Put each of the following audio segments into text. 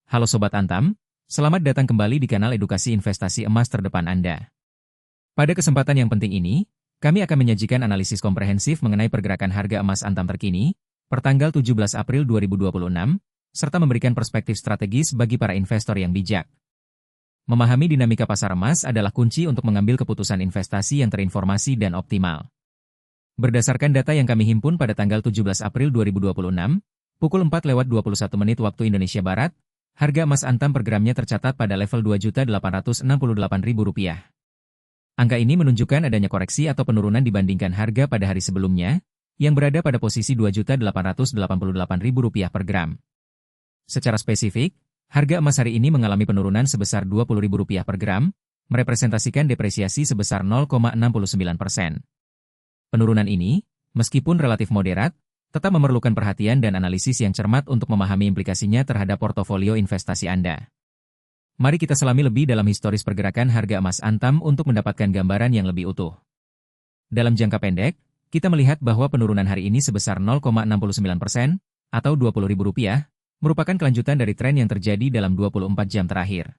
Halo Sobat Antam, selamat datang kembali di kanal edukasi investasi emas terdepan Anda. Pada kesempatan yang penting ini, kami akan menyajikan analisis komprehensif mengenai pergerakan harga emas Antam terkini, pertanggal 17 April 2026, serta memberikan perspektif strategis bagi para investor yang bijak. Memahami dinamika pasar emas adalah kunci untuk mengambil keputusan investasi yang terinformasi dan optimal. Berdasarkan data yang kami himpun pada tanggal 17 April 2026, pukul 4:21 waktu Indonesia Barat, harga emas Antam per gramnya tercatat pada level Rp2.868.000. Angka ini menunjukkan adanya koreksi atau penurunan dibandingkan harga pada hari sebelumnya, yang berada pada posisi Rp2.888.000 per gram. Secara spesifik, harga emas hari ini mengalami penurunan sebesar Rp20.000 per gram, merepresentasikan depresiasi sebesar 0,69%. Penurunan ini, meskipun relatif moderat, tetap memerlukan perhatian dan analisis yang cermat untuk memahami implikasinya terhadap portofolio investasi Anda. Mari kita selami lebih dalam historis pergerakan harga emas Antam untuk mendapatkan gambaran yang lebih utuh. Dalam jangka pendek, kita melihat bahwa penurunan hari ini sebesar 0,69% atau Rp20.000 merupakan kelanjutan dari tren yang terjadi dalam 24 jam terakhir.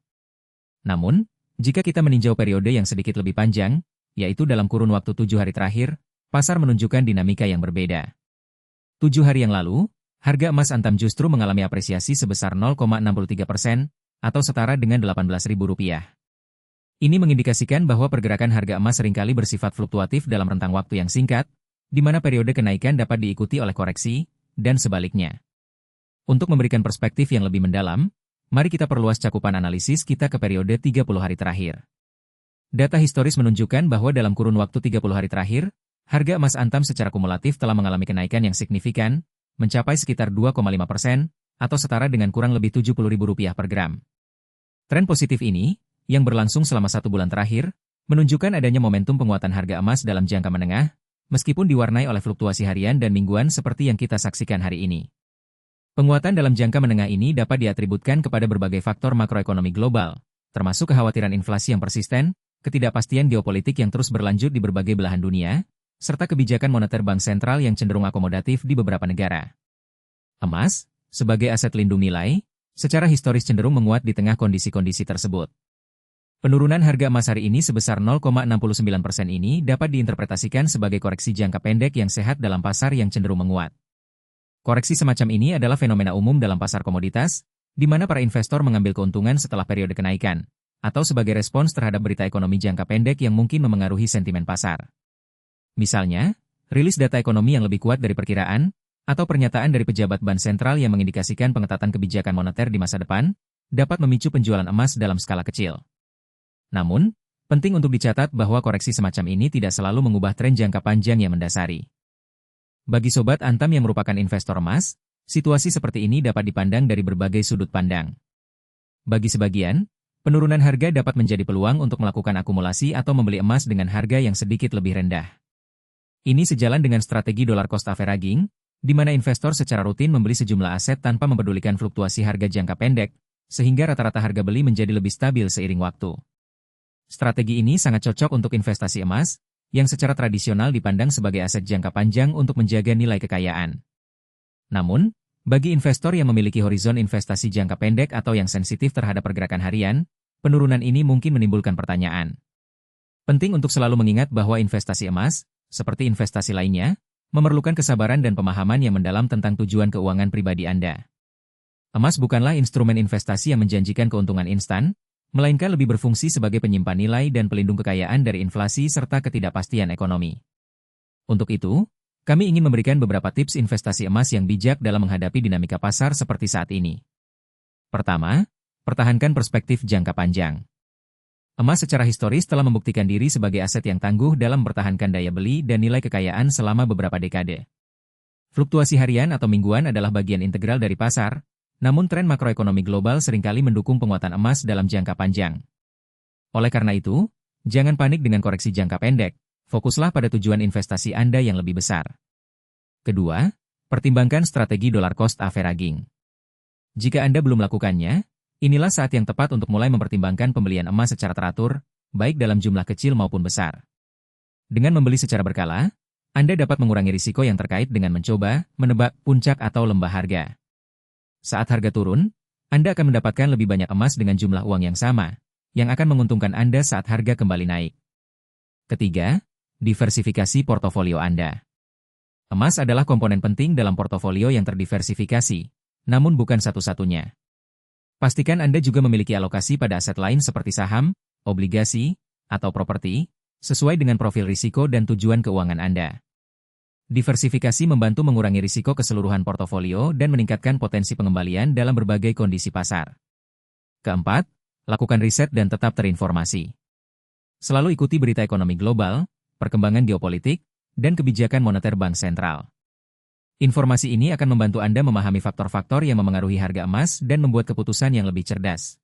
Namun, jika kita meninjau periode yang sedikit lebih panjang, yaitu dalam kurun waktu 7 hari terakhir, pasar menunjukkan dinamika yang berbeda. 7 hari yang lalu, harga emas Antam justru mengalami apresiasi sebesar 0,63% atau setara dengan Rp18.000. Ini mengindikasikan bahwa pergerakan harga emas seringkali bersifat fluktuatif dalam rentang waktu yang singkat, di mana periode kenaikan dapat diikuti oleh koreksi, dan sebaliknya. Untuk memberikan perspektif yang lebih mendalam, mari kita perluas cakupan analisis kita ke periode 30 hari terakhir. Data historis menunjukkan bahwa dalam kurun waktu 30 hari terakhir, harga emas Antam secara kumulatif telah mengalami kenaikan yang signifikan, mencapai sekitar 2,5% atau setara dengan kurang lebih Rp70.000 per gram. Tren positif ini, yang berlangsung selama 1 bulan terakhir, menunjukkan adanya momentum penguatan harga emas dalam jangka menengah, meskipun diwarnai oleh fluktuasi harian dan mingguan seperti yang kita saksikan hari ini. Penguatan dalam jangka menengah ini dapat diatributkan kepada berbagai faktor makroekonomi global, termasuk kekhawatiran inflasi yang persisten, ketidakpastian geopolitik yang terus berlanjut di berbagai belahan dunia, serta kebijakan moneter bank sentral yang cenderung akomodatif di beberapa negara. Emas, sebagai aset lindung nilai, secara historis cenderung menguat di tengah kondisi-kondisi tersebut. Penurunan harga emas hari ini sebesar 0,69% ini dapat diinterpretasikan sebagai koreksi jangka pendek yang sehat dalam pasar yang cenderung menguat. Koreksi semacam ini adalah fenomena umum dalam pasar komoditas, di mana para investor mengambil keuntungan setelah periode kenaikan, atau sebagai respons terhadap berita ekonomi jangka pendek yang mungkin memengaruhi sentimen pasar. Misalnya, rilis data ekonomi yang lebih kuat dari perkiraan, atau pernyataan dari pejabat bank sentral yang mengindikasikan pengetatan kebijakan moneter di masa depan, dapat memicu penjualan emas dalam skala kecil. Namun, penting untuk dicatat bahwa koreksi semacam ini tidak selalu mengubah tren jangka panjang yang mendasari. Bagi Sobat Antam yang merupakan investor emas, situasi seperti ini dapat dipandang dari berbagai sudut pandang. Bagi sebagian, penurunan harga dapat menjadi peluang untuk melakukan akumulasi atau membeli emas dengan harga yang sedikit lebih rendah. Ini sejalan dengan strategi dollar cost averaging, di mana investor secara rutin membeli sejumlah aset tanpa mempedulikan fluktuasi harga jangka pendek, sehingga rata-rata harga beli menjadi lebih stabil seiring waktu. Strategi ini sangat cocok untuk investasi emas, yang secara tradisional dipandang sebagai aset jangka panjang untuk menjaga nilai kekayaan. Namun, bagi investor yang memiliki horizon investasi jangka pendek atau yang sensitif terhadap pergerakan harian, penurunan ini mungkin menimbulkan pertanyaan. Penting untuk selalu mengingat bahwa investasi emas, seperti investasi lainnya, memerlukan kesabaran dan pemahaman yang mendalam tentang tujuan keuangan pribadi Anda. Emas bukanlah instrumen investasi yang menjanjikan keuntungan instan, melainkan lebih berfungsi sebagai penyimpan nilai dan pelindung kekayaan dari inflasi serta ketidakpastian ekonomi. Untuk itu, kami ingin memberikan beberapa tips investasi emas yang bijak dalam menghadapi dinamika pasar seperti saat ini. Pertama, pertahankan perspektif jangka panjang. Emas secara historis telah membuktikan diri sebagai aset yang tangguh dalam mempertahankan daya beli dan nilai kekayaan selama beberapa dekade. Fluktuasi harian atau mingguan adalah bagian integral dari pasar, namun tren makroekonomi global seringkali mendukung penguatan emas dalam jangka panjang. Oleh karena itu, jangan panik dengan koreksi jangka pendek, fokuslah pada tujuan investasi Anda yang lebih besar. Kedua, pertimbangkan strategi dollar cost averaging. Jika Anda belum melakukannya, inilah saat yang tepat untuk mulai mempertimbangkan pembelian emas secara teratur, baik dalam jumlah kecil maupun besar. Dengan membeli secara berkala, Anda dapat mengurangi risiko yang terkait dengan mencoba, menebak puncak atau lembah harga. Saat harga turun, Anda akan mendapatkan lebih banyak emas dengan jumlah uang yang sama, yang akan menguntungkan Anda saat harga kembali naik. Ketiga, diversifikasi portofolio Anda. Emas adalah komponen penting dalam portofolio yang terdiversifikasi, namun bukan satu-satunya. Pastikan Anda juga memiliki alokasi pada aset lain seperti saham, obligasi, atau properti, sesuai dengan profil risiko dan tujuan keuangan Anda. Diversifikasi membantu mengurangi risiko keseluruhan portofolio dan meningkatkan potensi pengembalian dalam berbagai kondisi pasar. Keempat, lakukan riset dan tetap terinformasi. Selalu ikuti berita ekonomi global, perkembangan geopolitik, dan kebijakan moneter bank sentral. Informasi ini akan membantu Anda memahami faktor-faktor yang memengaruhi harga emas dan membuat keputusan yang lebih cerdas.